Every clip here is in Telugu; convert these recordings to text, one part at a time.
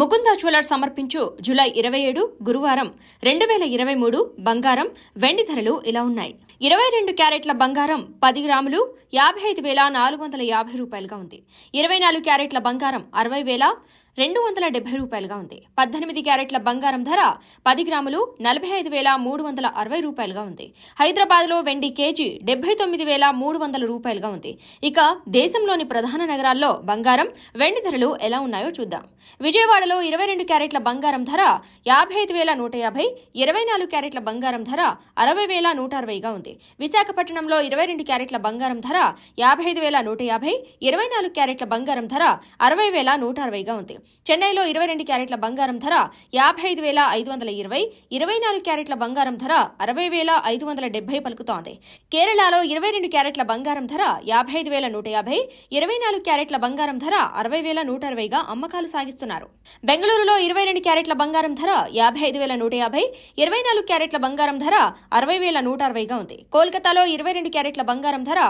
ముకుంద జ్యువెలర్స్ సమర్పించు జూలై 27 గురువారం 2023 బంగారం వెండి ధరలు ఇలా ఉన్నాయి. 22 క్యారెట్ల బంగారం 10 గ్రాములు 55,450 రూపాయలుగా ఉంది. 24 క్యారెట్ల బంగారం 60,270 రూపాయలుగా ఉంది. 18 క్యారెట్ల బంగారం ధర 10 గ్రాములు 45,360 రూపాయలుగా ఉంది. హైదరాబాద్లో వెండి కేజీ 79,300 రూపాయలుగా ఉంది. ఇక దేశంలోని ప్రధాన నగరాల్లో బంగారం వెండి ధరలు ఎలా ఉన్నాయో చూద్దాం. విజయవాడలో 22 క్యారెట్ల బంగారం ధర 55,150, 24 క్యారెట్ల బంగారం ధర 60,160గా ఉంది. విశాఖపట్నంలో 22 క్యారెట్ల బంగారం ధర 55,150, 24 క్యారెట్ల బంగారం ధర 60,160గా ఉంది. చెన్నైలో 22 క్యారెట్ల బంగారం ధర 55,520, 24 క్యారెట్ల బంగారం ధర 60,570 పలుకుతోంది. కేరళలో 22 క్యారెట్ల బంగారం ధర 55,150, 24 క్యారెట్ల బంగారం ధర 60,160గా అమ్మకాలు సాగిస్తున్నారు. బెంగళూరులో 22 క్యారెట్ల బంగారం ధర 55,150, 24 క్యారెట్ల బంగారం ధర 60,160గా ఉంది. కోల్కతాలో 22 క్యారెట్ల బంగారం ధర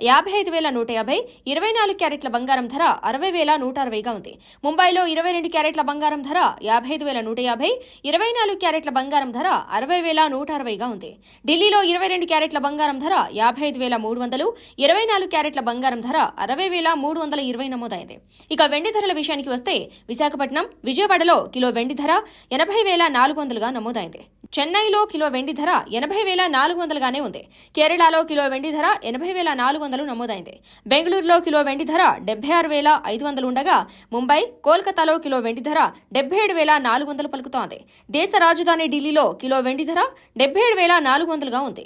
55,150, 24 క్యారెట్ల బంగారం ధర 60,160గా ఉంది. ముంబైలో 22 క్యారెట్ల బంగారం ధర 55,150, 24 క్యారెట్ల బంగారం ధర 60,160గా ఉంది. ఢిల్లీలో 22 క్యారెట్ల బంగారం ధర 55,300, 24 క్యారెట్ల బంగారం ధర 60,320 నమోదైంది. ఇక వెండి ధరల విషయానికి వస్తే విశాఖపట్నం, విజయవాడలో కిలో వెండి ధర 80,400గా నమోదైంది. చెన్నైలో కిలో వెండి ధర 80,400గానే ఉంది. కేరళలో కిలో వెండి ధర 80,400 నమోదైంది. బెంగళూరులో కిలో వెండి ధర 76,500 ఉండగా ముంబై, కోల్కతాలో కిలో వెండి ధర 77,400 పలుకుతోంది. దేశ రాజధాని ఢిల్లీలో కిలో వెండి ధర 77,400గా ఉంది.